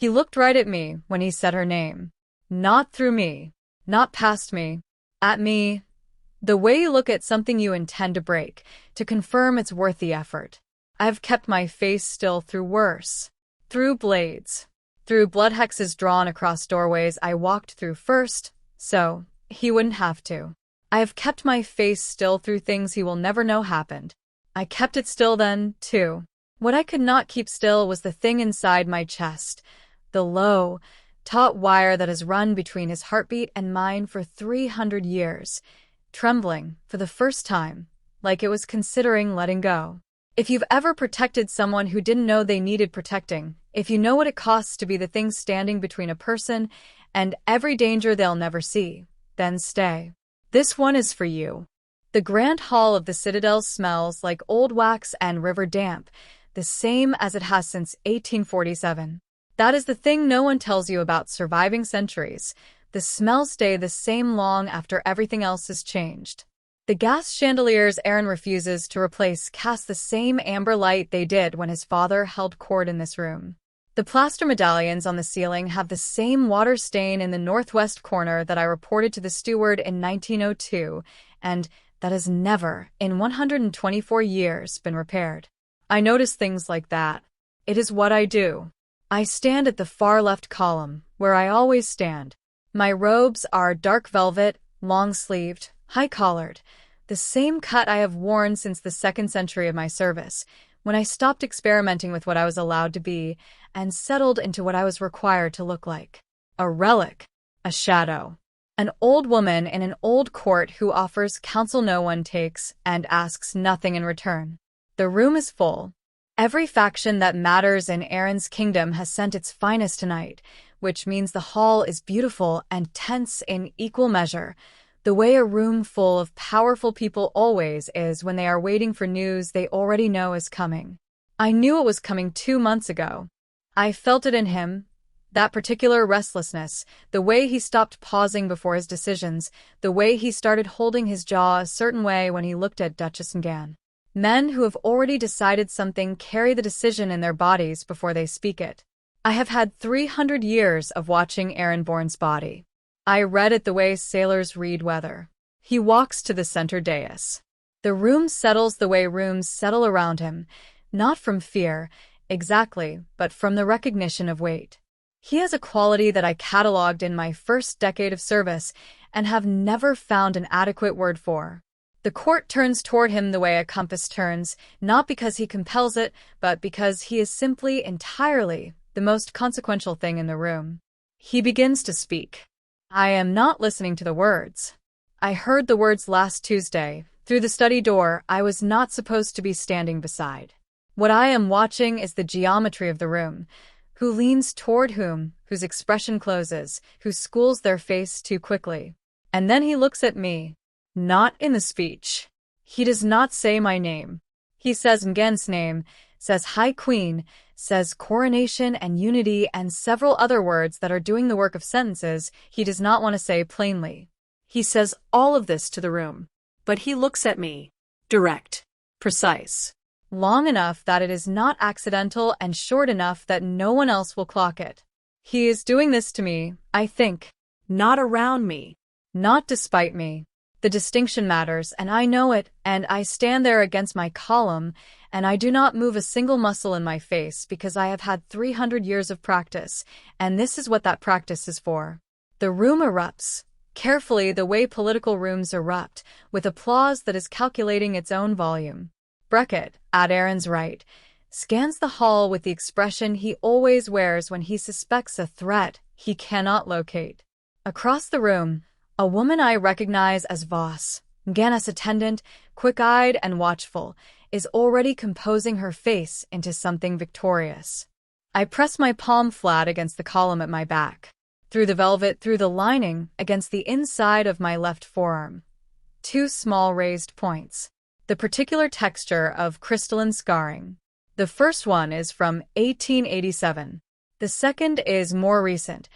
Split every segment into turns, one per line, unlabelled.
He looked right at me when he said her name. Not through me. Not past me. At me. The way you look at something you intend to break, to confirm it's worth the effort. I have kept my face still through worse. Through blades. Through blood hexes drawn across doorways I walked through first, so he wouldn't have to. I have kept my face still through things he will never know happened. I kept it still then, too. What I could not keep still was the thing inside my chest, the low, taut wire that has run between his heartbeat and mine for 300 years, trembling for the first time, like it was considering letting go. If you've ever protected someone who didn't know they needed protecting, if you know what it costs to be the thing standing between a person and every danger they'll never see, then stay. This one is for you. The grand hall of the citadel smells like old wax and river damp, the same as it has since 1847. That is the thing no one tells you about surviving centuries. The smells stay the same long after everything else has changed. The gas chandeliers Aaron refuses to replace cast the same amber light they did when his father held court in this room. The plaster medallions on the ceiling have the same water stain in the northwest corner that I reported to the steward in 1902, and that has never, in 124 years, been repaired. I notice things like that. It is what I do. I stand at the far left column, where I always stand. My robes are dark velvet, long-sleeved, high-collared, the same cut I have worn since the 2nd century of my service, when I stopped experimenting with what I was allowed to be and settled into what I was required to look like. A relic, a shadow. An old woman in an old court who offers counsel no one takes and asks nothing in return. The room is full. Every faction that matters in Aaron's kingdom has sent its finest tonight, which means the hall is beautiful and tense in equal measure, the way a room full of powerful people always is when they are waiting for news they already know is coming. I knew it was coming 2 months ago. I felt it in him, that particular restlessness, the way he stopped pausing before his decisions, the way he started holding his jaw a certain way when he looked at Duchess and Gan. Men who have already decided something carry the decision in their bodies before they speak it. I have had 300 years of watching Aaron Bourne's body. I read it the way sailors read weather. He walks to the center dais. The room settles the way rooms settle around him, not from fear, exactly, but from the recognition of weight. He has a quality that I cataloged in my first decade of service and have never found an adequate word for. The court turns toward him the way a compass turns, not because he compels it, but because he is simply, entirely, the most consequential thing in the room. He begins to speak. I am not listening to the words. I heard the words last Tuesday. Through the study door I was not supposed to be standing beside. What I am watching is the geometry of the room. Who leans toward whom, whose expression closes, who schools their face too quickly. And then he looks at me. Not in the speech. He does not say my name. He says Ngen's name, says High Queen, says coronation and unity and several other words that are doing the work of sentences he does not want to say plainly. He says all of this to the room. But he looks at me. Direct. Precise. Long enough that it is not accidental and short enough that no one else will clock it. He is doing this to me, I think. Not around me. Not despite me. The distinction matters, and I know it, and I stand there against my column, and I do not move a single muscle in my face because I have had 300 years of practice, and this is what that practice is for. The room erupts, carefully the way political rooms erupt, with applause that is calculating its own volume. Beckett, at Aaron's right, scans the hall with the expression he always wears when he suspects a threat he cannot locate. Across the room, a woman I recognize as Voss, Ganna's attendant, quick-eyed and watchful, is already composing her face into something victorious. I press my palm flat against the column at my back, through the velvet, through the lining, against the inside of my left forearm. 2 small raised points. The particular texture of crystalline scarring. The first one is from 1887. The second is more recent.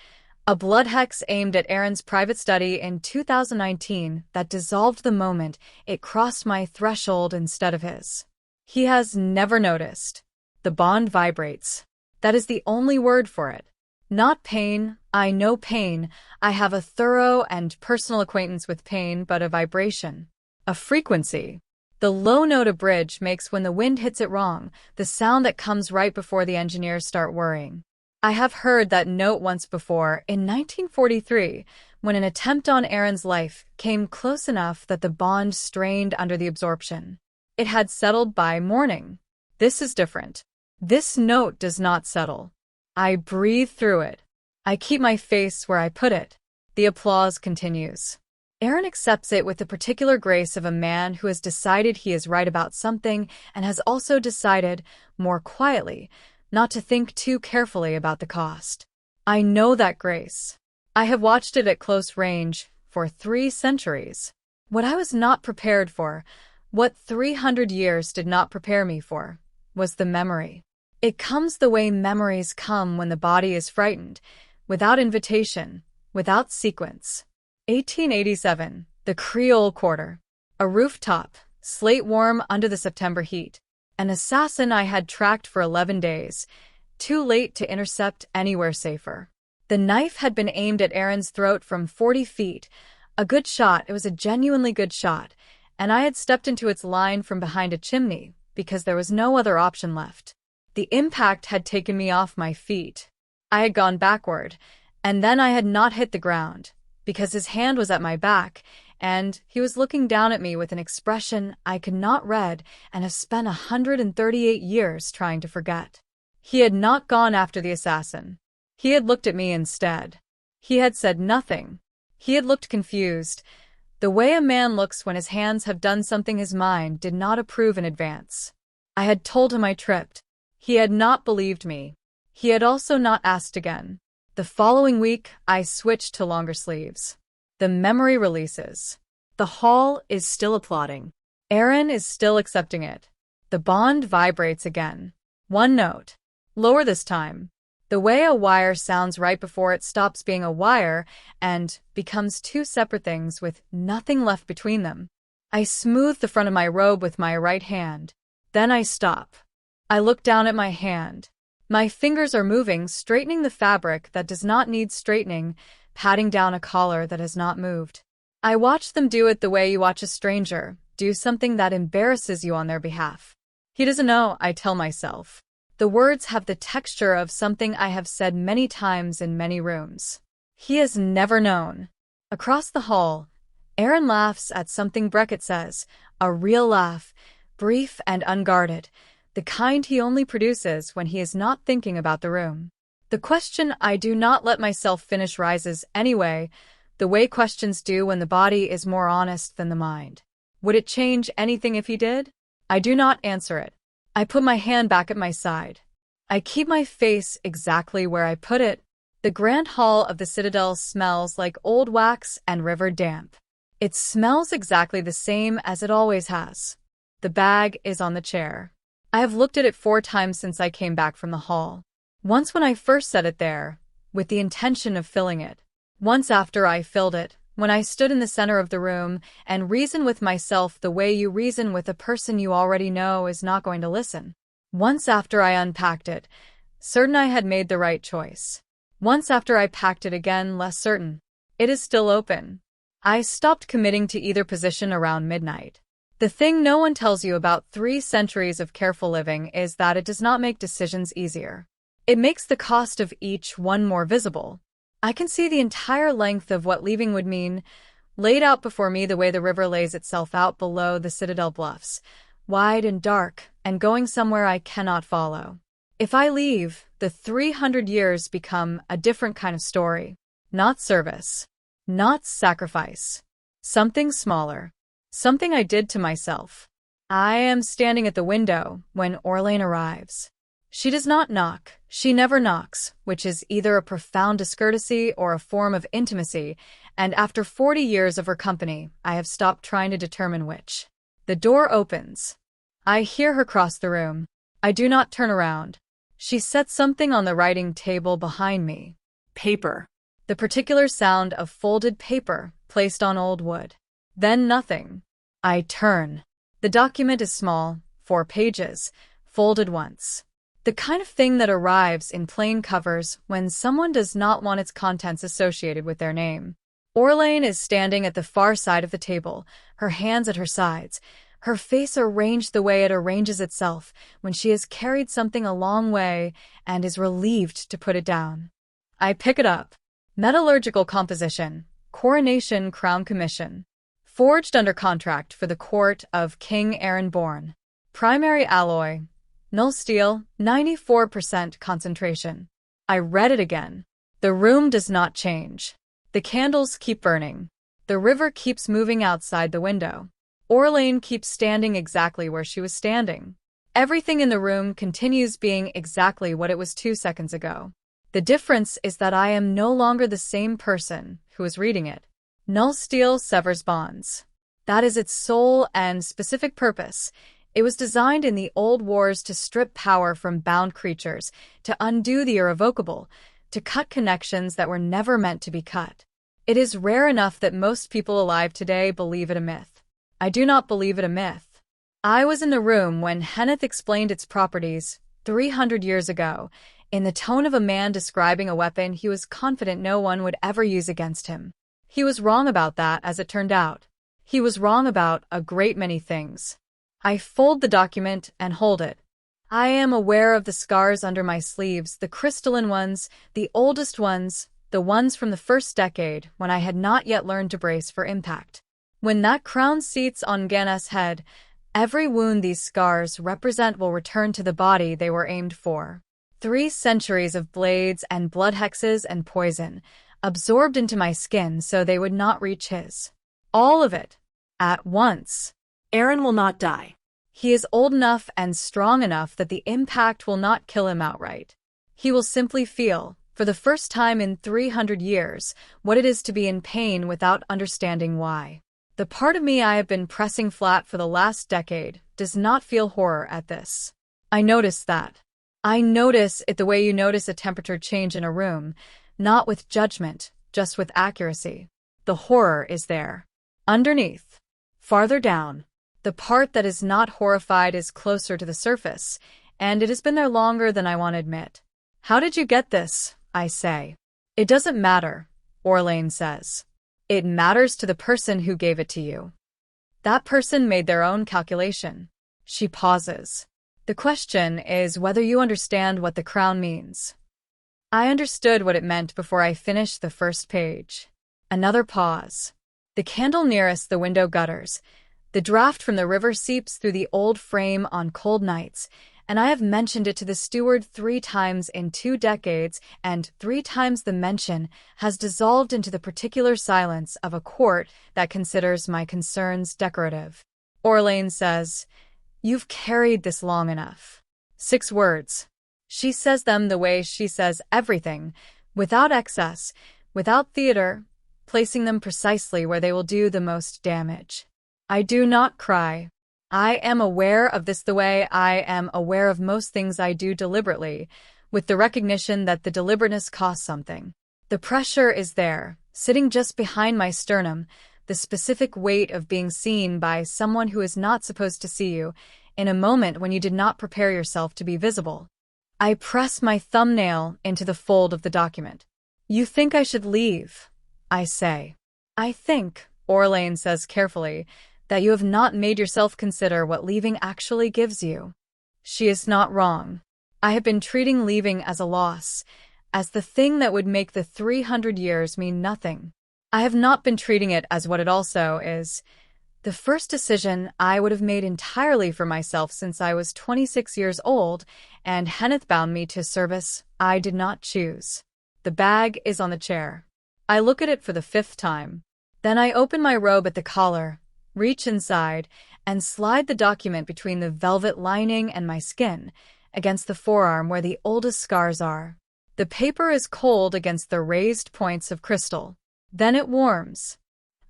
A blood hex aimed at Aaron's private study in 2019 that dissolved the moment it crossed my threshold instead of his. He has never noticed. The bond vibrates. That is the only word for it. Not pain. I know pain. I have a thorough and personal acquaintance with pain, but a vibration. A frequency. The low note a bridge makes when the wind hits it wrong, the sound that comes right before the engineers start worrying. I have heard that note once before, in 1943, when an attempt on Aaron's life came close enough that the bond strained under the absorption. It had settled by morning. This is different. This note does not settle. I breathe through it. I keep my face where I put it. The applause continues. Aaron accepts it with the particular grace of a man who has decided he is right about something and has also decided, more quietly, not to think too carefully about the cost. I know that grace. I have watched it at close range for 3 centuries. What I was not prepared for, what 300 years did not prepare me for, was the memory. It comes the way memories come when the body is frightened, without invitation, without sequence. 1887, the Creole Quarter. A rooftop, slate warm under the September heat. An assassin I had tracked for 11 days, too late to intercept anywhere safer. The knife had been aimed at Aaron's throat from 40 feet. A good shot, it was a genuinely good shot, and I had stepped into its line from behind a chimney, because there was no other option left. The impact had taken me off my feet. I had gone backward, and then I had not hit the ground, because his hand was at my back, and he was looking down at me with an expression I could not read and have spent 138 years trying to forget. He had not gone after the assassin. He had looked at me instead. He had said nothing. He had looked confused. The way a man looks when his hands have done something his mind did not approve in advance. I had told him I tripped. He had not believed me. He had also not asked again. The following week, I switched to longer sleeves. The memory releases. The hall is still applauding. Aaron is still accepting it. The bond vibrates again. One note. Lower this time. The way a wire sounds right before it stops being a wire and becomes 2 separate things with nothing left between them. I smooth the front of my robe with my right hand. Then I stop. I look down at my hand. My fingers are moving, straightening the fabric that does not need straightening, patting down a collar that has not moved. I watch them do it the way you watch a stranger do something that embarrasses you on their behalf. He doesn't know, I tell myself. The words have the texture of something I have said many times in many rooms. He has never known. Across the hall, Aaron laughs at something Beckett says, a real laugh, brief and unguarded, the kind he only produces when he is not thinking about the room. The question I do not let myself finish rises anyway, the way questions do when the body is more honest than the mind. Would it change anything if he did? I do not answer it. I put my hand back at my side. I keep my face exactly where I put it. The grand hall of the citadel smells like old wax and river damp. It smells exactly the same as it always has. The bag is on the chair. I have looked at it 4 times since I came back from the hall. Once when I first set it there, with the intention of filling it. Once after I filled it, when I stood in the center of the room and reasoned with myself the way you reason with a person you already know is not going to listen. Once after I unpacked it, certain I had made the right choice. Once after I packed it again, less certain. It is still open. I stopped committing to either position around midnight. The thing no one tells you about 3 centuries of careful living is that it does not make decisions easier. It makes the cost of each one more visible. I can see the entire length of what leaving would mean, laid out before me the way the river lays itself out below the citadel bluffs, wide and dark, and going somewhere I cannot follow. If I leave, the 300 years become a different kind of story. Not service. Not sacrifice. Something smaller. Something I did to myself. I am standing at the window when Orlane arrives. She does not knock. She never knocks, which is either a profound discourtesy or a form of intimacy, and after 40 years of her company, I have stopped trying to determine which. The door opens. I hear her cross the room. I do not turn around. She sets something on the writing table behind me. Paper. The particular sound of folded paper placed on old wood. Then nothing. I turn. The document is small, 4 pages, folded once. The kind of thing that arrives in plain covers when someone does not want its contents associated with their name. Orlain is standing at the far side of the table, her hands at her sides, her face arranged the way it arranges itself when she has carried something a long way and is relieved to put it down. I pick it up. Metallurgical composition, coronation crown commission. Forged under contract for the court of King Aaron Born. Primary alloy, null steel, 94% concentration. I read it again. The room does not change. The candles keep burning. The river keeps moving outside the window. Orlain keeps standing exactly where she was standing. Everything in the room continues being exactly what it was 2 seconds ago. The difference is that I am no longer the same person who was reading it. Null steel severs bonds. That is its sole and specific purpose. It was designed in the old wars to strip power from bound creatures, to undo the irrevocable, to cut connections that were never meant to be cut. It is rare enough that most people alive today believe it a myth. I do not believe it a myth. I was in the room when Henneth explained its properties 300 years ago, in the tone of a man describing a weapon he was confident no one would ever use against him. He was wrong about that, as it turned out. He was wrong about a great many things. I fold the document and hold it. I am aware of the scars under my sleeves, the crystalline ones, the oldest ones, the ones from the first decade when I had not yet learned to brace for impact. When that crown seats on Ganeth's head, every wound these scars represent will return to the body they were aimed for. 3 centuries of blades and blood hexes and poison, absorbed into my skin so they would not reach his. All of it. At once.
Aaron will not die.
He is old enough and strong enough that the impact will not kill him outright. He will simply feel, for the first time in 300 years, what it is to be in pain without understanding why. The part of me I have been pressing flat for the last decade does not feel horror at this. I notice that. I notice it the way you notice a temperature change in a room, not with judgment, just with accuracy. The horror is there. Underneath. Farther down. The part that is not horrified is closer to the surface, and it has been there longer than I want to admit. How did you get this? I say. It doesn't matter, Orlain says. It matters to the person who gave it to you. That person made their own calculation. She pauses. The question is whether you understand what the crown means. I understood what it meant before I finished the first page. Another pause. The candle nearest the window gutters. The draft from the river seeps through the old frame on cold nights, and I have mentioned it to the steward 3 times in 2 decades, and 3 times the mention has dissolved into the particular silence of a court that considers my concerns decorative. Orlain says, "You've carried this long enough." 6 words. She says them the way she says everything, without excess, without theater, placing them precisely where they will do the most damage. I do not cry. I am aware of this the way I am aware of most things I do deliberately, with the recognition that the deliberateness costs something. The pressure is there, sitting just behind my sternum, the specific weight of being seen by someone who is not supposed to see you, in a moment when you did not prepare yourself to be visible. I press my thumbnail into the fold of the document. "You think I should leave?" I say. "I think," Orlain says carefully, "that you have not made yourself consider what leaving actually gives you." She is not wrong. I have been treating leaving as a loss, as the thing that would make the 300 years mean nothing. I have not been treating it as what it also is. The first decision I would have made entirely for myself since I was 26 years old, and Henneth bound me to service I did not choose. The bag is on the chair. I look at it for the 5th time. Then I open my robe at the collar, reach inside, and slide the document between the velvet lining and my skin, against the forearm where the oldest scars are. The paper is cold against the raised points of crystal. Then it warms.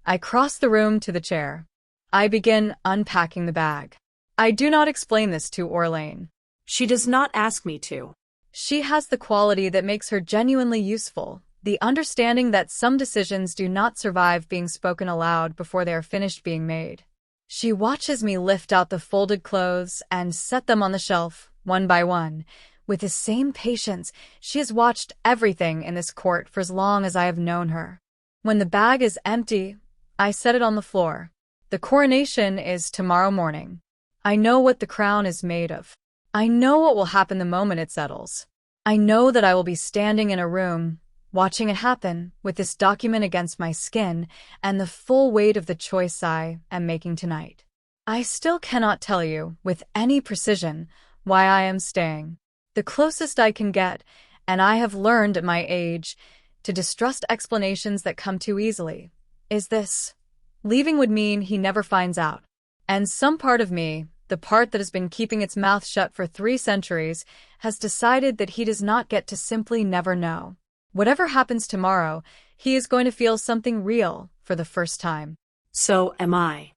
I cross the room to the chair. I begin unpacking the bag. I do not explain this to Orlain.
She does not ask me to.
She has the quality that makes her genuinely useful, the understanding that some decisions do not survive being spoken aloud before they are finished being made. She watches me lift out the folded clothes and set them on the shelf, one by one, With the same patience, she has watched everything in this court for as long as I have known her. When the bag is empty, I set it on the floor. The coronation is tomorrow morning. I know what the crown is made of. I know what will happen the moment it settles. I know that I will be standing in a room, watching it happen, with this document against my skin and the full weight of the choice I am making tonight. I still cannot tell you, with any precision, why I am staying. The closest I can get, and I have learned at my age to distrust explanations that come too easily, is this. Leaving would mean he never finds out. And some part of me, the part that has been keeping its mouth shut for 3 centuries, has decided that he does not get to simply never know. Whatever happens tomorrow, he is going to feel something real for the first time.
So am I.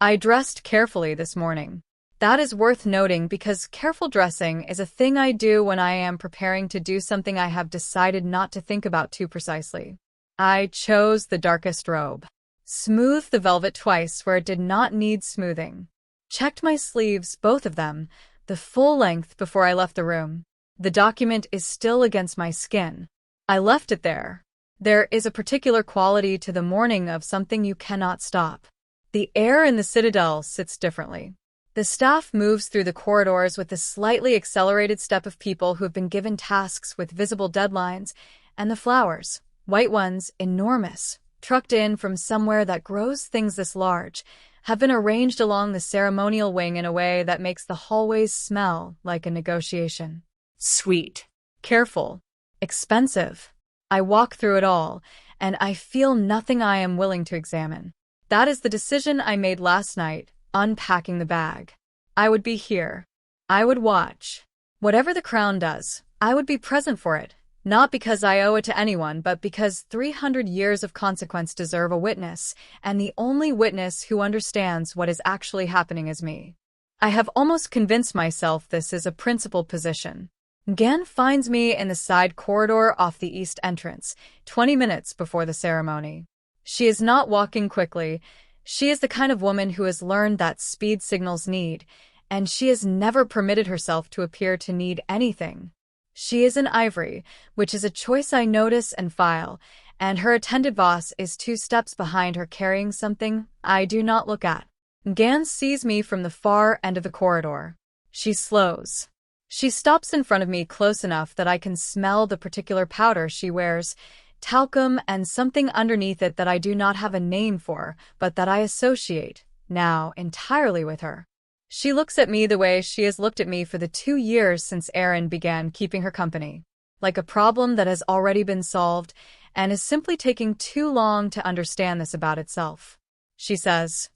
I dressed carefully this morning. That is worth noting because careful dressing is a thing I do when I am preparing to do something I have decided not to think about too precisely. I chose the darkest robe. Smoothed the velvet twice where it did not need smoothing. Checked my sleeves, both of them, the full length before I left the room. The document is still against my skin. I left it there. There is a particular quality to the morning of something you cannot stop. The air in the citadel sits differently. The staff moves through the corridors with the slightly accelerated step of people who have been given tasks with visible deadlines, and the flowers, white ones, enormous, trucked in from somewhere that grows things this large, have been arranged along the ceremonial wing in a way that makes the hallways smell like a negotiation.
Sweet.
Careful. Expensive. I walk through it all, and I feel nothing I am willing to examine. That is the decision I made last night, unpacking the bag. I would be here. I would watch. Whatever the crown does, I would be present for it, not because I owe it to anyone, but because 300 years of consequence deserve a witness, and the only witness who understands what is actually happening is me. I have almost convinced myself this is a principal position. Gan finds me in the side corridor off the east entrance, 20 minutes before the ceremony. She is not walking quickly. She is the kind of woman who has learned that speed signals need, and she has never permitted herself to appear to need anything. She is in ivory, which is a choice I notice and file, and her attendant boss is 2 steps behind her carrying something I do not look at. Gan sees me from the far end of the corridor. She slows. She stops in front of me close enough that I can smell the particular powder she wears, talcum and something underneath it that I do not have a name for, but that I associate, now, entirely with her. She looks at me the way she has looked at me for the 2 years since Erin began keeping her company, like a problem that has already been solved and is simply taking too long to understand this about itself. She says,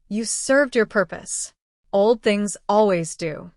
"You served your purpose. Old things always do."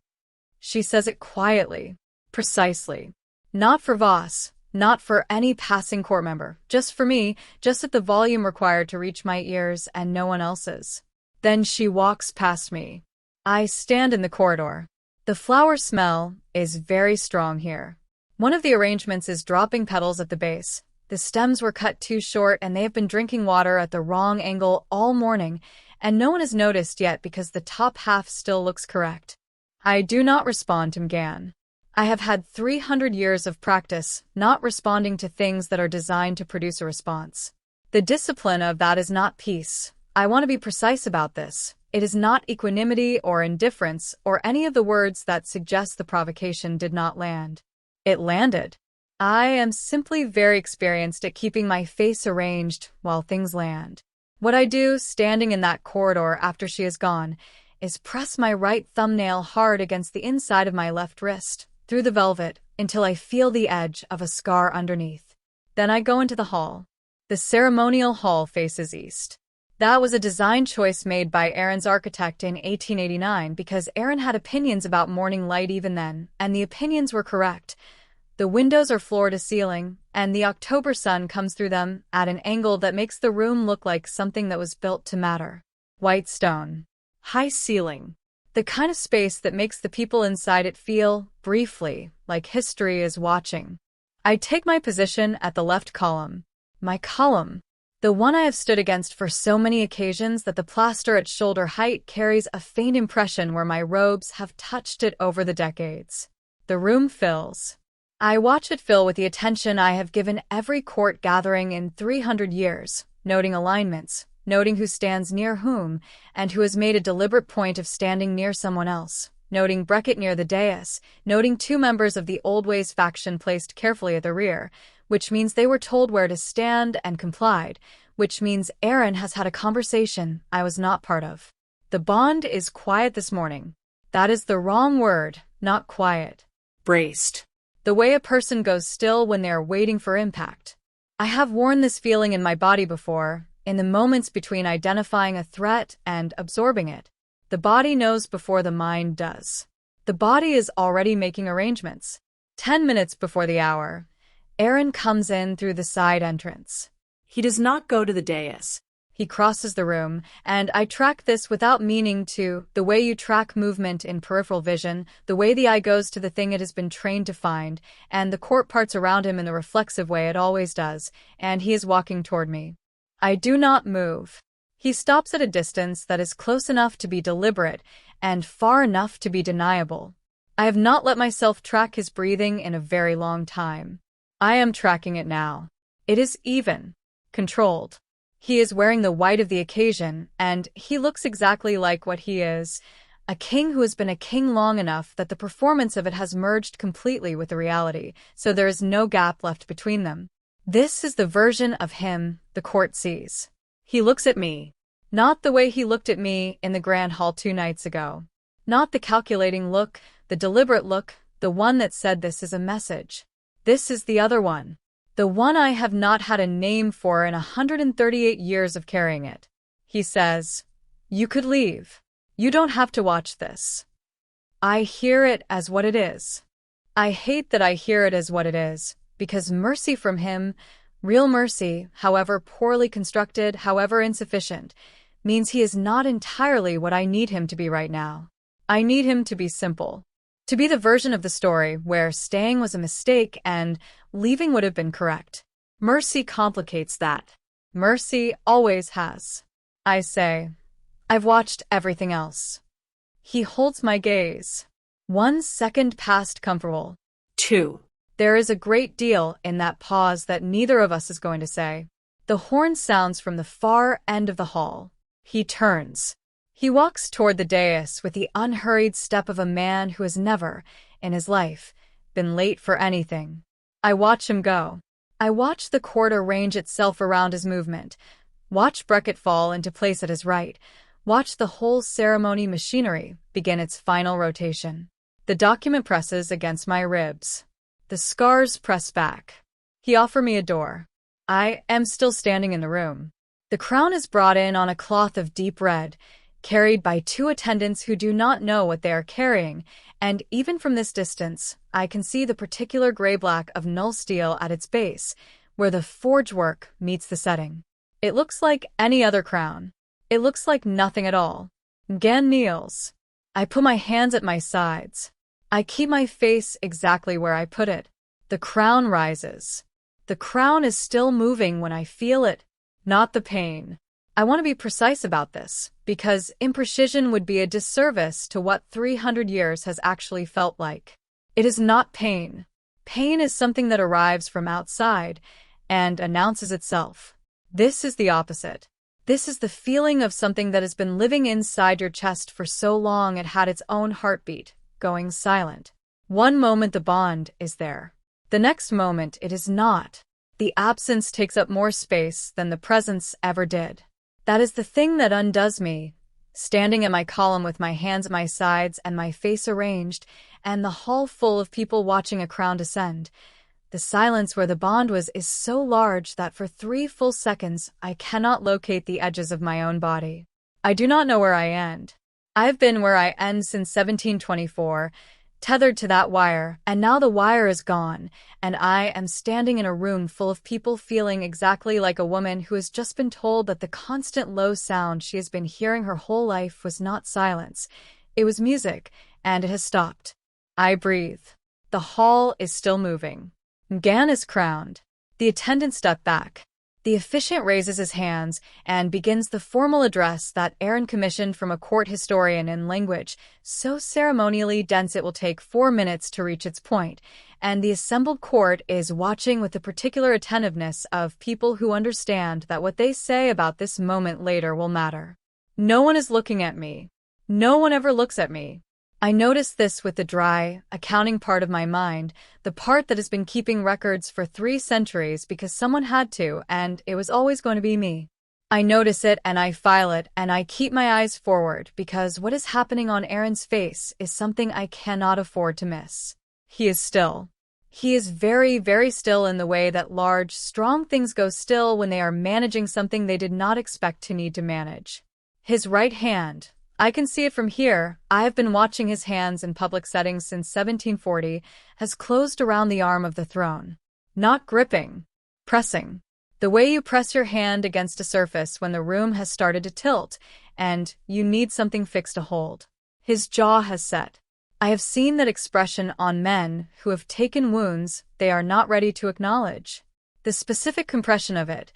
She says it quietly, precisely. Not for Voss, not for any passing court member, just for me, just at the volume required to reach my ears and no one else's. Then she walks past me. I stand in the corridor. The flower smell is very strong here. One of the arrangements is dropping petals at the base. The stems were cut too short and they have been drinking water at the wrong angle all morning, and no one has noticed yet because the top half still looks correct. I do not respond to Mgan. I have had 300 years of practice not responding to things that are designed to produce a response. The discipline of that is not peace. I want to be precise about this. It is not equanimity or indifference or any of the words that suggest the provocation did not land. It landed. I am simply very experienced at keeping my face arranged while things land. What I do, standing in that corridor after she is gone, is press my right thumbnail hard against the inside of my left wrist, through the velvet, until I feel the edge of a scar underneath. Then I go into the hall. The ceremonial hall faces east. That was a design choice made by Erin's architect in 1889 because Erin had opinions about morning light even then, and the opinions were correct. The windows are floor to ceiling, and the October sun comes through them at an angle that makes the room look like something that was built to matter. White stone. High ceiling. The kind of space that makes the people inside it feel, briefly, like history is watching. I take my position at the left column. My column. The one I have stood against for so many occasions that the plaster at shoulder height carries a faint impression where my robes have touched it over the decades. The room fills. I watch it fill with the attention I have given every court gathering in 300 years, noting alignments, noting who stands near whom, and who has made a deliberate point of standing near someone else, noting Beckett near the dais, noting two members of the Old Ways faction placed carefully at the rear, which means they were told where to stand and complied, which means Aaron has had a conversation I was not part of. The bond is quiet this morning. That is the wrong word, not quiet.
Braced.
The way a person goes still when they are waiting for impact. I have worn this feeling in my body before, in the moments between identifying a threat and absorbing it. The body knows before the mind does. The body is already making arrangements. 10 minutes before the hour, Aaron comes in through the side entrance.
He does not go to the dais.
He crosses the room, and I track this without meaning to, the way you track movement in peripheral vision, the way the eye goes to the thing it has been trained to find, and the court parts around him in the reflexive way it always does, and he is walking toward me. I do not move. He stops at a distance that is close enough to be deliberate and far enough to be deniable. I have not let myself track his breathing in a very long time. I am tracking it now. It is even. Controlled. He is wearing the white of the occasion, and he looks exactly like what he is, a king who has been a king long enough that the performance of it has merged completely with the reality, so there is no gap left between them. This is the version of him the court sees. He looks at me. Not the way he looked at me in the Grand Hall 2 nights ago. Not the calculating look, the deliberate look, the one that said this is a message. This is the other one. The one I have not had a name for in 138 years of carrying it. He says, "You could leave. You don't have to watch this." I hear it as what it is. I hate that I hear it as what it is, because mercy from him, real mercy, however poorly constructed, however insufficient, means he is not entirely what I need him to be right now. I need him to be simple. To be the version of the story where staying was a mistake and leaving would have been correct. Mercy complicates that. Mercy always has. I say, I've watched everything else. He holds my gaze. 1 second past comfortable.
2.
There is a great deal in that pause that neither of us is going to say. The horn sounds from the far end of the hall. He turns. He walks toward the dais with the unhurried step of a man who has never, in his life, been late for anything. I watch him go. I watch the court arrange itself around his movement. Watch Beckett fall into place at his right. Watch the whole ceremony machinery begin its final rotation. The document presses against my ribs. The scars press back. He offers me a door. I am still standing in the room. The crown is brought in on a cloth of deep red, carried by 2 attendants who do not know what they are carrying, and even from this distance, I can see the particular gray-black of null steel at its base, where the forge work meets the setting. It looks like any other crown. It looks like nothing at all. Gan kneels. I put my hands at my sides. I keep my face exactly where I put it. The crown rises. The crown is still moving when I feel it, not the pain. I want to be precise about this, because imprecision would be a disservice to what 300 years has actually felt like. It is not pain. Pain is something that arrives from outside and announces itself. This is the opposite. This is the feeling of something that has been living inside your chest for so long it had its own heartbeat, going silent. One moment the bond is there. The next moment it is not. The absence takes up more space than the presence ever did. That is the thing that undoes me, standing at my column with my hands at my sides and my face arranged, and the hall full of people watching a crown descend. The silence where the bond was is so large that for 3 full seconds I cannot locate the edges of my own body. I do not know where I end. I've been where I end since 1724, tethered to that wire, and now the wire is gone, and I am standing in a room full of people feeling exactly like a woman who has just been told that the constant low sound she has been hearing her whole life was not silence. It was music, and it has stopped. I breathe. The hall is still moving. Gan is crowned. The attendants step back. The officiant raises his hands and begins the formal address that Aaron commissioned from a court historian in language so ceremonially dense it will take 4 minutes to reach its point, and the assembled court is watching with the particular attentiveness of people who understand that what they say about this moment later will matter. No one is looking at me. No one ever looks at me. I notice this with the dry, accounting part of my mind, the part that has been keeping records for 3 centuries because someone had to, and it was always going to be me. I notice it and I file it and I keep my eyes forward because what is happening on Aaron's face is something I cannot afford to miss. He is still. He is very, very still in the way that large, strong things go still when they are managing something they did not expect to need to manage. His right hand, I can see it from here, I have been watching his hands in public settings since 1740, has closed around the arm of the throne. Not gripping. Pressing. The way you press your hand against a surface when the room has started to tilt, and you need something fixed to hold. His jaw has set. I have seen that expression on men who have taken wounds they are not ready to acknowledge. The specific compression of it,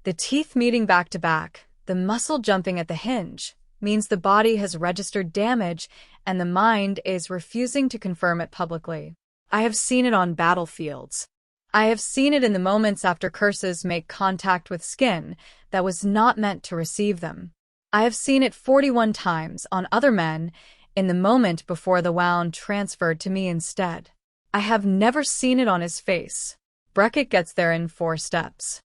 the teeth meeting back to back, the muscle jumping at the hinge, means the body has registered damage and the mind is refusing to confirm it publicly. I have seen it on battlefields. I have seen it in the moments after curses make contact with skin that was not meant to receive them. I have seen it 41 times on other men in the moment before the wound transferred to me instead. I have never seen it on his face. Beckett gets there in 4 steps.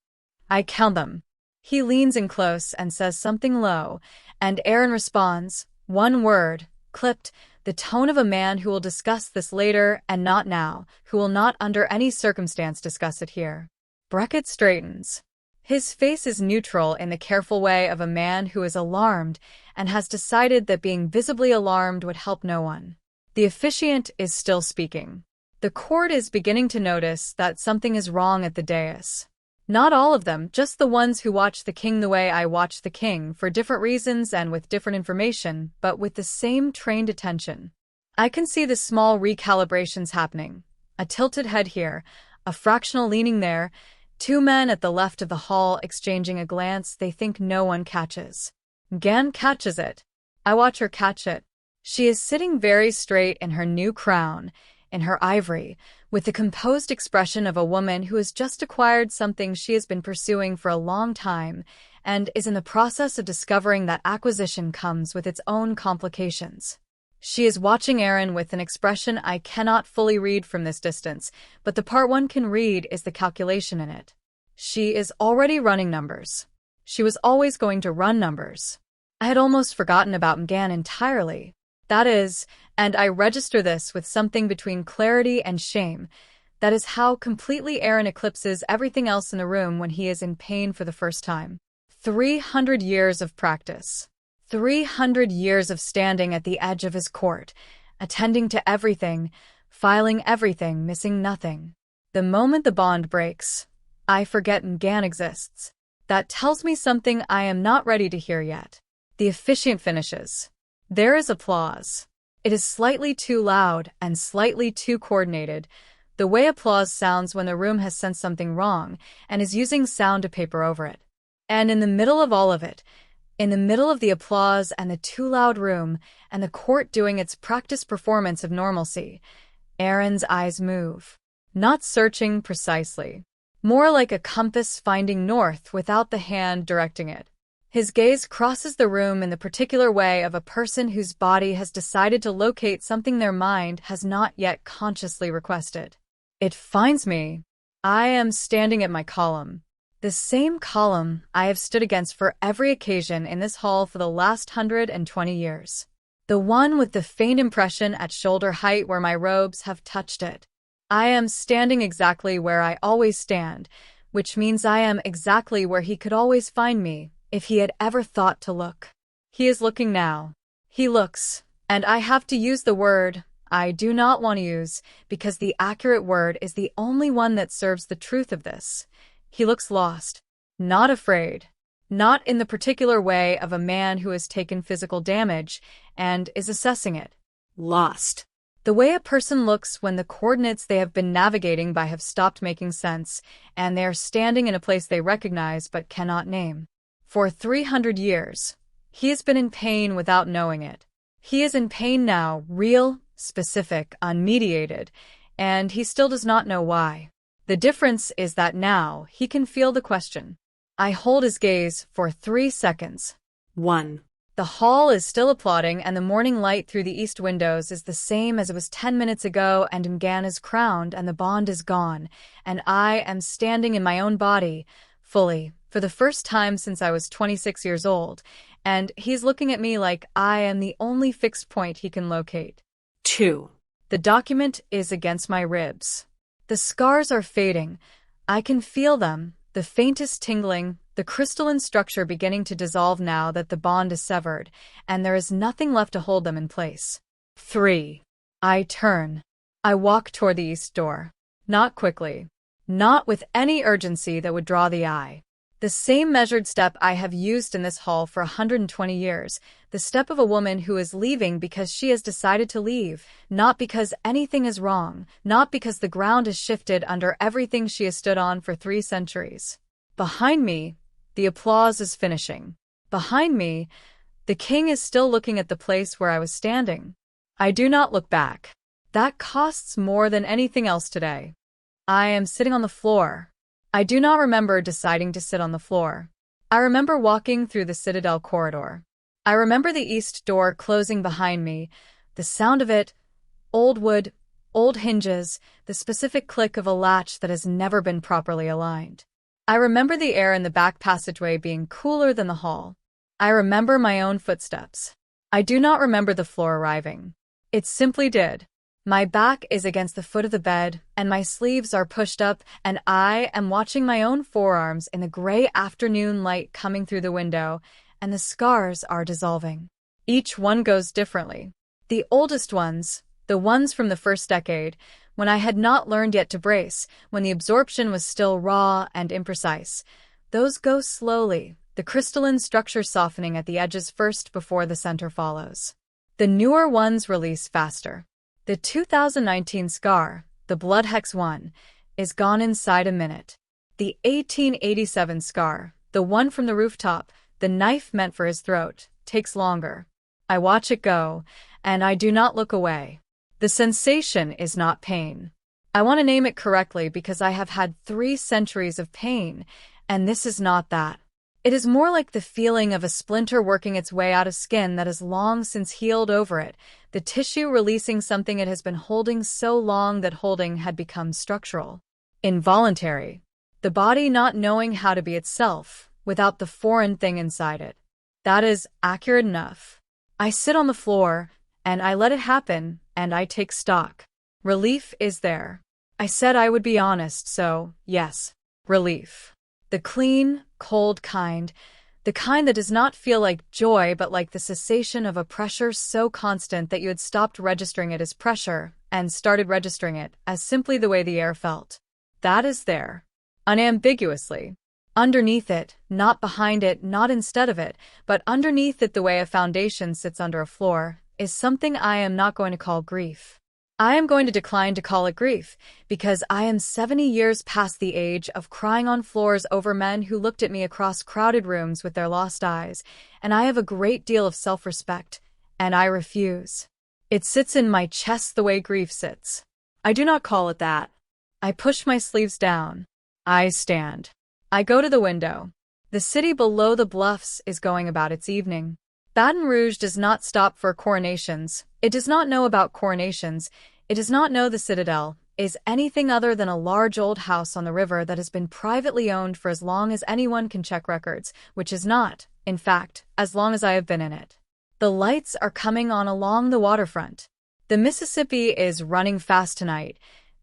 I count them. He leans in close and says something low, and Aaron responds, 1 word, clipped, the tone of a man who will discuss this later and not now, who will not under any circumstance discuss it here. Beckett straightens. His face is neutral in the careful way of a man who is alarmed and has decided that being visibly alarmed would help no one. The officiant is still speaking. The court is beginning to notice that something is wrong at the dais. Not all of them, just the ones who watch the king the way I watch the king, for different reasons and with different information, but with the same trained attention. I can see the small recalibrations happening. A tilted head here, a fractional leaning there, 2 men at the left of the hall exchanging a glance they think no one catches. Gan catches it. I watch her catch it. She is sitting very straight in her new crown, in her ivory, with the composed expression of a woman who has just acquired something she has been pursuing for a long time and is in the process of discovering that acquisition comes with its own complications. She is watching Aaron with an expression I cannot fully read from this distance, but the part one can read is the calculation in it. She is already running numbers. She was always going to run numbers. I had almost forgotten about Mgan entirely. That is, and I register this with something between clarity and shame, that is how completely Aaron eclipses everything else in the room when he is in pain for the first time. 300 years of practice. 300 years of standing at the edge of his court, attending to everything, filing everything, missing nothing. The moment the bond breaks, I forget Mgan exists. That tells me something I am not ready to hear yet. The officiant finishes. There is applause. It is slightly too loud and slightly too coordinated, the way applause sounds when the room has sensed something wrong and is using sound to paper over it. And in the middle of all of it, in the middle of the applause and the too loud room and the court doing its practice performance of normalcy, Aaron's eyes move. Not searching precisely. More like a compass finding north without the hand directing it. His gaze crosses the room in the particular way of a person whose body has decided to locate something their mind has not yet consciously requested. It finds me. I am standing at my column. The same column I have stood against for every occasion in this hall for the last 120 years. The one with the faint impression at shoulder height where my robes have touched it. I am standing exactly where I always stand, which means I am exactly where he could always find me, if he had ever thought to look. He is looking now. He looks, and I have to use the word I do not want to use, because the accurate word is the only one that serves the truth of this. He looks lost, not afraid, not in the particular way of a man who has taken physical damage and is assessing it.
Lost.
The way a person looks when the coordinates they have been navigating by have stopped making sense, and they are standing in a place they recognize but cannot name. For 300 years, he has been in pain without knowing it. He is in pain now, real, specific, unmediated, and he still does not know why. The difference is that now he can feel the question. I hold his gaze for 3 seconds.
1.
The hall is still applauding, and the morning light through the east windows is the same as it was 10 minutes ago, and Mgan is crowned, and the bond is gone, and I am standing in my own body, fully, for the first time since I was 26 years old, and he's looking at me like I am the only fixed point he can locate.
2.
The document is against my ribs. The scars are fading. I can feel them, the faintest tingling, the crystalline structure beginning to dissolve now that the bond is severed, and there is nothing left to hold them in place. 3. I turn. I walk toward the east door. Not quickly. Not with any urgency that would draw the eye. The same measured step I have used in this hall for 120 years, the step of a woman who is leaving because she has decided to leave, not because anything is wrong, not because the ground has shifted under everything she has stood on for 3 centuries. Behind me, the applause is finishing. Behind me, the king is still looking at the place where I was standing. I do not look back. That costs more than anything else today. I am sitting on the floor. I do not remember deciding to sit on the floor. I remember walking through the citadel corridor. I remember the east door closing behind me, the sound of it, old wood, old hinges, the specific click of a latch that has never been properly aligned. I remember the air in the back passageway being cooler than the hall. I remember my own footsteps. I do not remember the floor arriving. It simply did. My back is against the foot of the bed, and my sleeves are pushed up, and I am watching my own forearms in the gray afternoon light coming through the window, and the scars are dissolving. Each one goes differently. The oldest ones, the ones from the first decade, when I had not learned yet to brace, when the absorption was still raw and imprecise, those go slowly, the crystalline structure softening at the edges first before the center follows. The newer ones release faster. The 2019 scar, the blood hex one, is gone inside a minute. The 1887 scar, the one from the rooftop, the knife meant for his throat, takes longer. I watch it go, and I do not look away. The sensation is not pain. I want to name it correctly because I have had 3 centuries of pain, and this is not that. It is more like the feeling of a splinter working its way out of skin that has long since healed over it, the tissue releasing something it has been holding so long that holding had become structural. Involuntary. The body not knowing how to be itself, without the foreign thing inside it. That is accurate enough. I sit on the floor, and I let it happen, and I take stock. Relief is there. I said I would be honest, so, yes, relief. The clean, cold kind, the kind that does not feel like joy but like the cessation of a pressure so constant that you had stopped registering it as pressure and started registering it as simply the way the air felt. That is there. Unambiguously. Underneath it, not behind it, not instead of it, but underneath it the way a foundation sits under a floor, is something I am not going to call grief. I am going to decline to call it grief, because I am 70 years past the age of crying on floors over men who looked at me across crowded rooms with their lost eyes, and I have a great deal of self-respect, and I refuse. It sits in my chest the way grief sits. I do not call it that. I push my sleeves down. I stand. I go to the window. The city below the bluffs is going about its evening. Baton Rouge does not stop for coronations. It does not know about coronations. It does not know the citadel is anything other than a large old house on the river that has been privately owned for as long as anyone can check records, which is not, in fact, as long as I have been in it. The lights are coming on along the waterfront. The Mississippi is running fast tonight,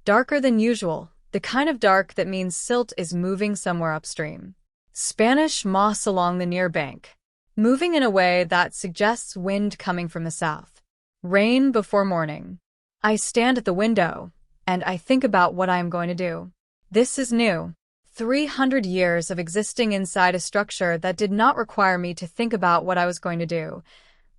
darker than usual, the kind of dark that means silt is moving somewhere upstream. Spanish moss along the near bank, moving in a way that suggests wind coming from the south. Rain before morning. I stand at the window, and I think about what I am going to do. This is new. 300 years of existing inside a structure that did not require me to think about what I was going to do.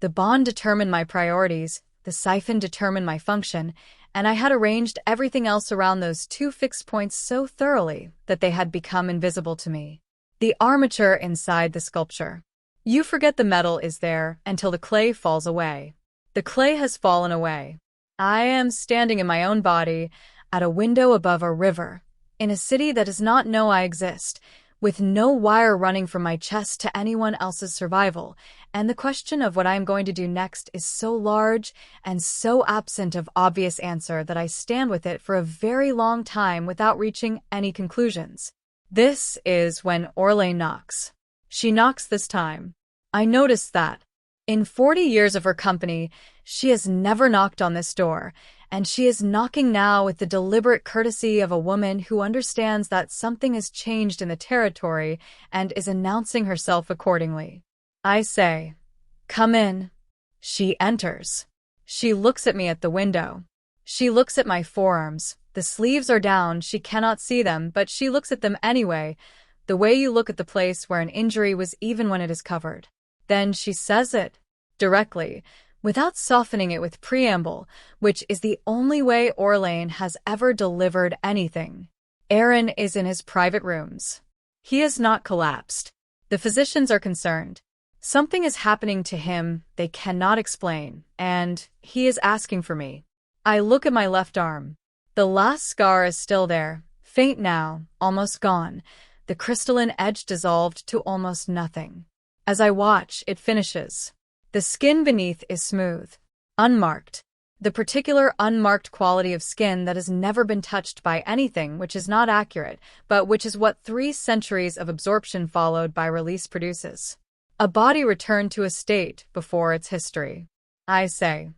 The bond determined my priorities, the the siphon determined my function, and I had arranged everything else around those two fixed points so thoroughly that they had become invisible to me. The armature inside the sculpture. You forget the metal is there until the clay falls away. The clay has fallen away. I am standing in my own body, at a window above a river, in a city that does not know I exist, with no wire running from my chest to anyone else's survival, and the question of what I am going to do next is so large and so absent of obvious answer that I stand with it for a very long time without reaching any conclusions. This is when Orlain knocks. She knocks this time. I notice that. In 40 years of her company, she has never knocked on this door, and she is knocking now with the deliberate courtesy of a woman who understands that something has changed in the territory and is announcing herself accordingly. I say, "Come in." She enters. She looks at me at the window. She looks at my forearms. The sleeves are down, she cannot see them, but she looks at them anyway, the way you look at the place where an injury was even when it is covered. Then she says it, directly, without softening it with preamble, which is the only way Orlain has ever delivered anything. Aaron is in his private rooms. He has not collapsed. The physicians are concerned. Something is happening to him they cannot explain, and he is asking for me. I look at my left arm. The last scar is still there, faint now, almost gone, the crystalline edge dissolved to almost nothing. As I watch, it finishes. The skin beneath is smooth, unmarked. The particular unmarked quality of skin that has never been touched by anything which is not accurate, but which is what 3 centuries of absorption followed by release produces. A body returned to a state before its history. I say,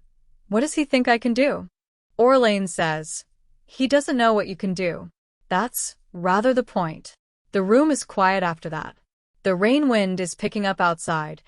"What does he think I can do?" Orlain says, "He doesn't know what you can do." That's rather the point. The room is quiet after that. The rain wind is picking up outside.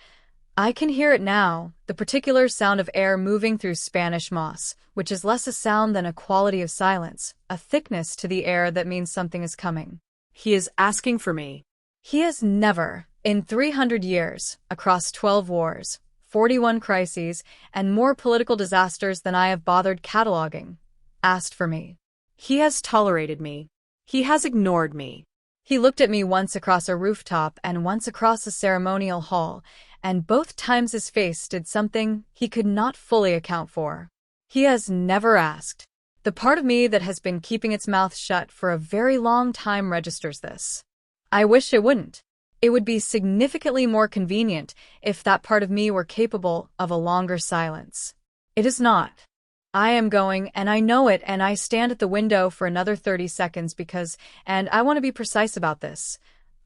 I can hear it now, the particular sound of air moving through Spanish moss, which is less a sound than a quality of silence, a thickness to the air that means something is coming.
He is asking for me.
He has never, in 300 years, across 12 wars, 41 crises, and more political disasters than I have bothered cataloging, asked for me.
He has tolerated me. He has ignored me.
He looked at me once across a rooftop and once across a ceremonial hall, and both times his face did something he could not fully account for. He has never asked. The part of me that has been keeping its mouth shut for a very long time registers this. I wish it wouldn't. It would be significantly more convenient if that part of me were capable of a longer silence. It is not. I am going, and I know it, and I stand at the window for another 30 seconds because, and I want to be precise about this,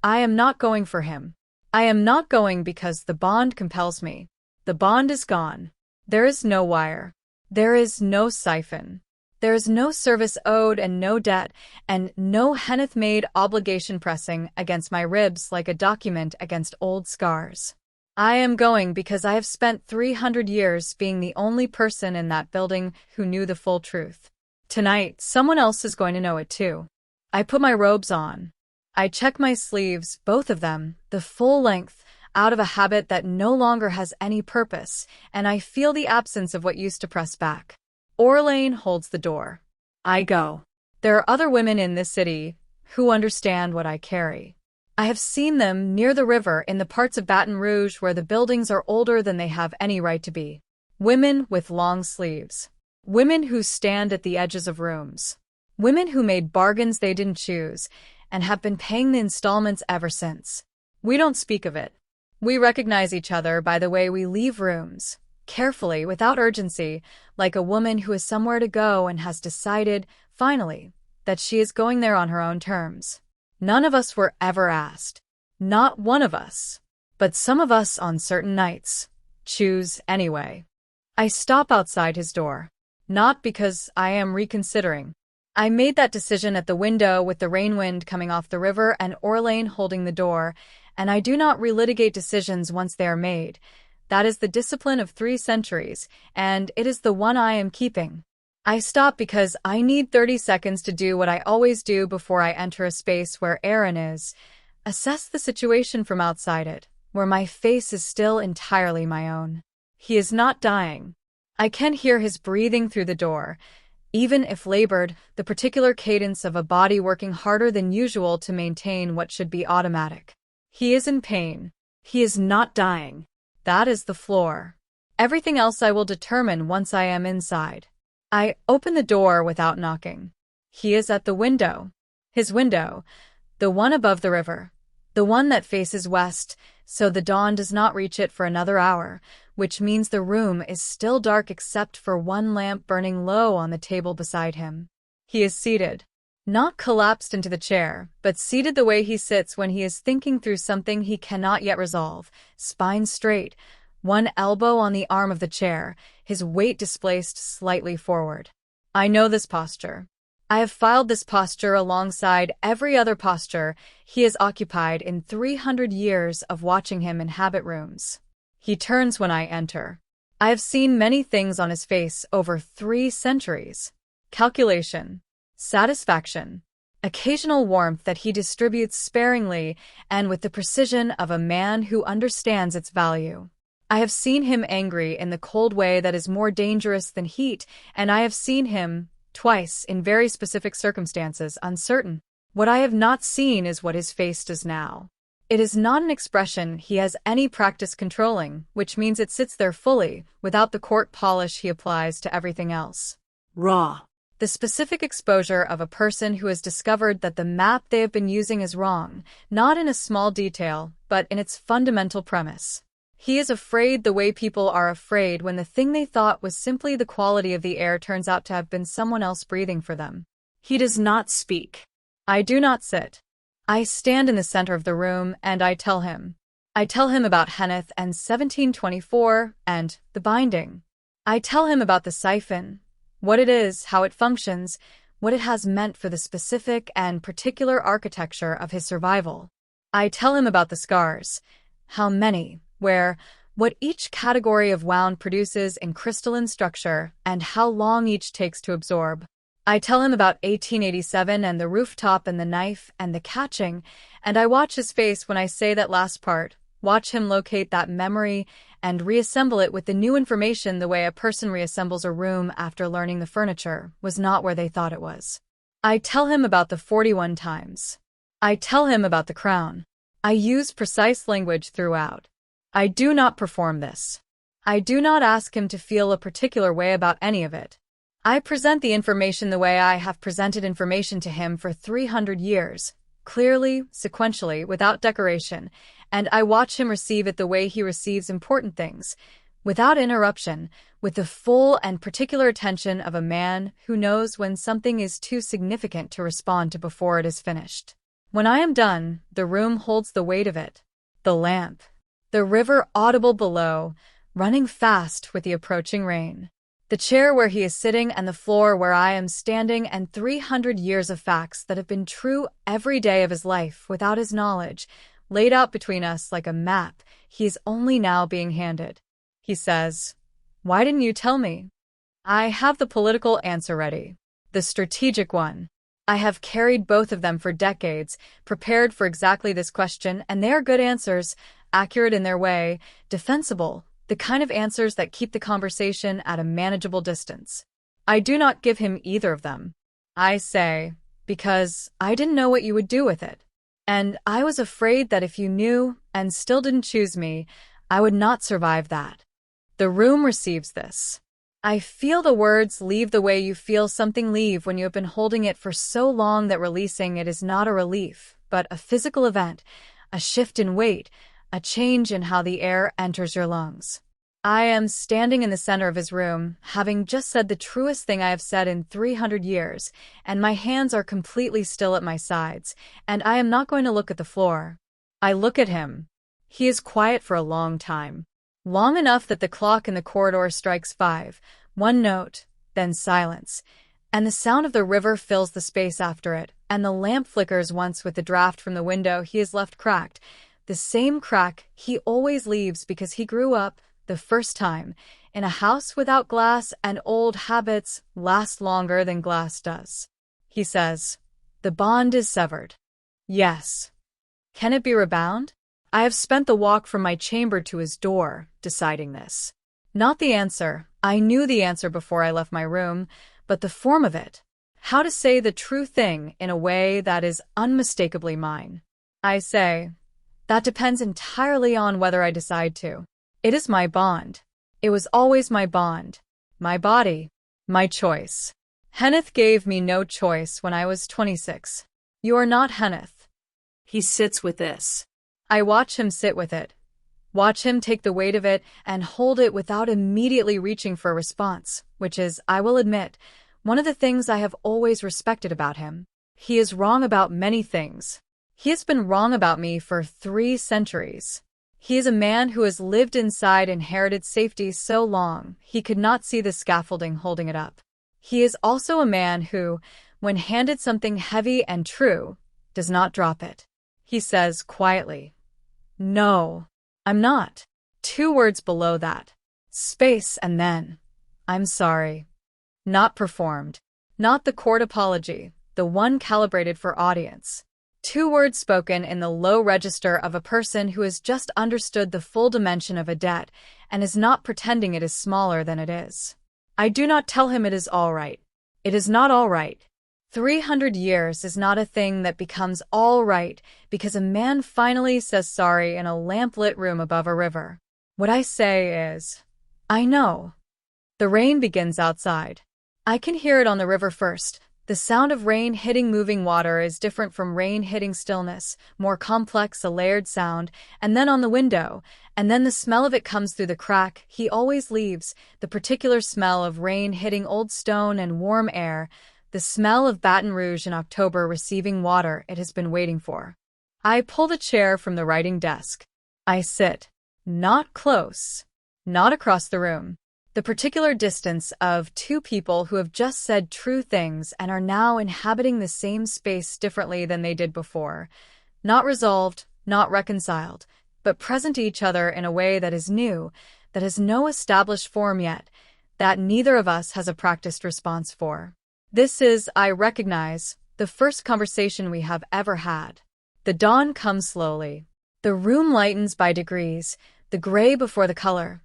I am not going for him. I am not going because the bond compels me. The bond is gone. There is no wire. There is no siphon. There is no service owed and no debt, and no Henneth-made obligation pressing against my ribs like a document against old scars. I am going because I have spent 300 years being the only person in that building who knew the full truth. Tonight, someone else is going to know it too. I put my robes on. I check my sleeves, both of them, the full length, out of a habit that no longer has any purpose, and I feel the absence of what used to press back. Orlain holds the door. I go. There are other women in this city who understand what I carry. I have seen them near the river in the parts of Baton Rouge where the buildings are older than they have any right to be. Women with long sleeves. Women who stand at the edges of rooms. Women who made bargains they didn't choose and have been paying the installments ever since. We don't speak of it. We recognize each other by the way we leave rooms, carefully, without urgency, like a woman who has somewhere to go and has decided, finally, that she is going there on her own terms. None of us were ever asked. Not one of us. But some of us on certain nights choose anyway. I stop outside his door. Not because I am reconsidering. I made that decision at the window with the rain wind coming off the river and Orlain holding the door, and I do not relitigate decisions once they are made. That is the discipline of 3 centuries, and it is the one I am keeping. I stop because I need 30 seconds to do what I always do before I enter a space where Aaron is. Assess the situation from outside it, where my face is still entirely my own. He is not dying. I can hear his breathing through the door, even if labored, the particular cadence of a body working harder than usual to maintain what should be automatic. He is in pain.
He is not dying.
That is the floor. Everything else I will determine once I am inside. I open the door without knocking. He is at the window. His window, the one above the river, the one that faces west, so the dawn does not reach it for another hour, which means the room is still dark except for one lamp burning low on the table beside him. He is seated, not collapsed into the chair, but seated the way he sits when he is thinking through something he cannot yet resolve, spine straight, one elbow on the arm of the chair, his weight displaced slightly forward. I know this posture. I have filed this posture alongside every other posture he has occupied in 300 years of watching him inhabit rooms. He turns when I enter. I have seen many things on his face over 3 centuries. Calculation, satisfaction, occasional warmth that he distributes sparingly and with the precision of a man who understands its value. I have seen him angry in the cold way that is more dangerous than heat, and I have seen him, twice, in very specific circumstances, uncertain. What I have not seen is what his face does now. It is not an expression he has any practice controlling, which means it sits there fully, without the court polish he applies to everything else.
Raw.
The specific exposure of a person who has discovered that the map they have been using is wrong, not in a small detail, but in its fundamental premise. He is afraid the way people are afraid when the thing they thought was simply the quality of the air turns out to have been someone else breathing for them.
He does not speak.
I do not sit. I stand in the center of the room and I tell him. I tell him about Henneth and 1724 and the binding. I tell him about the siphon, what it is, how it functions, what it has meant for the specific and particular architecture of his survival. I tell him about the scars, how many, where, what each category of wound produces in crystalline structure, and how long each takes to absorb. I tell him about 1887 and the rooftop and the knife and the catching, and I watch his face when I say that last part, watch him locate that memory and reassemble it with the new information the way a person reassembles a room after learning the furniture was not where they thought it was. I tell him about the 41 times. I tell him about the crown. I use precise language throughout. I do not perform this. I do not ask him to feel a particular way about any of it. I present the information the way I have presented information to him for 300 years, clearly, sequentially, without decoration, and I watch him receive it the way he receives important things, without interruption, with the full and particular attention of a man who knows when something is too significant to respond to before it is finished. When I am done, the room holds the weight of it. The lamp. The river audible below, running fast with the approaching rain. The chair where he is sitting and the floor where I am standing and 300 years of facts that have been true every day of his life without his knowledge, laid out between us like a map he is only now being handed. He says, "Why didn't you tell me?" I have the political answer ready. The strategic one. I have carried both of them for decades, prepared for exactly this question, and they are good answers, accurate in their way, defensible, the kind of answers that keep the conversation at a manageable distance. I do not give him either of them. I say, because I didn't know what you would do with it. And I was afraid that if you knew and still didn't choose me, I would not survive that. The room receives this. I feel the words leave the way you feel something leave when you have been holding it for so long that releasing it is not a relief, but a physical event, a shift in weight, a change in how the air enters your lungs. I am standing in the center of his room, having just said the truest thing I have said in 300 years, and my hands are completely still at my sides, and I am not going to look at the floor. I look at him. He is quiet for a long time. Long enough that the clock in the corridor strikes 5, one note, then silence, and the sound of the river fills the space after it, and the lamp flickers once with the draft from the window he has left cracked, the same crack he always leaves because he grew up, the first time, in a house without glass, and old habits last longer than glass does. He says, "The bond is severed." Yes. Can it be rebound? I have spent the walk from my chamber to his door, deciding this. Not the answer. I knew the answer before I left my room, but the form of it. How to say the true thing in a way that is unmistakably mine. I say, that depends entirely on whether I decide to. It is my bond. It was always my bond. My body. My choice. Henneth gave me no choice when I was 26. You are not Henneth.
He sits with this.
I watch him sit with it. Watch him take the weight of it and hold it without immediately reaching for a response, which is, I will admit, one of the things I have always respected about him. He is wrong about many things. He has been wrong about me for 3 centuries. He is a man who has lived inside inherited safety so long he could not see the scaffolding holding it up. He is also a man who, when handed something heavy and true, does not drop it. He says quietly, "No, I'm not." 2 words below that. Space and then, "I'm sorry." Not performed. Not the court apology, the one calibrated for audience. 2 words spoken in the low register of a person who has just understood the full dimension of a debt and is not pretending it is smaller than it is. I do not tell him it is all right. It is not all right. 300 years is not a thing that becomes all right because a man finally says sorry in a lamplit room above a river. What I say is, I know. The rain begins outside. I can hear it on the river first. The sound of rain hitting moving water is different from rain hitting stillness, more complex, a layered sound, and then on the window, and then the smell of it comes through the crack he always leaves, the particular smell of rain hitting old stone and warm air, the smell of Baton Rouge in October receiving water it has been waiting for. I pull the chair from the writing desk. I sit. Not close. Not across the room. The particular distance of 2 people who have just said true things and are now inhabiting the same space differently than they did before. Not resolved, not reconciled, but present to each other in a way that is new, that has no established form yet, that neither of us has a practiced response for. This is, I recognize, the first conversation we have ever had. The dawn comes slowly. The room lightens by degrees, the gray before the color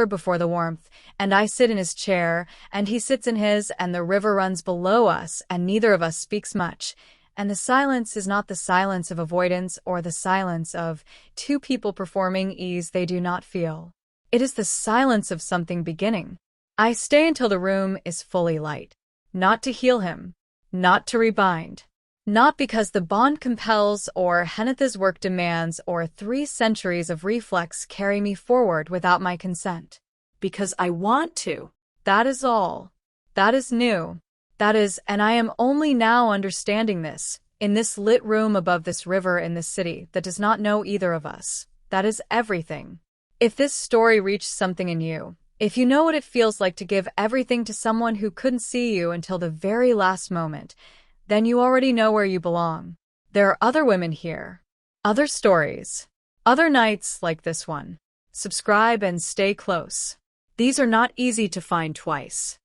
before the warmth, and I sit in his chair, and he sits in his, and the river runs below us, and neither of us speaks much, and the silence is not the silence of avoidance or the silence of 2 people performing ease they do not feel. It is the silence of something beginning. I stay until the room is fully light. Not to heal him. Not to rebind. Not because the bond compels or Henneth's work demands or 3 centuries of reflex carry me forward without my consent.
Because I want to.
That is all. That is new. That is, and I am only now understanding this, in this lit room above this river in this city that does not know either of us. That is everything. If this story reached something in you, if you know what it feels like to give everything to someone who couldn't see you until the very last moment, then you already know where you belong. There are other women here. Other stories. Other nights like this one. Subscribe and stay close. These are not easy to find twice.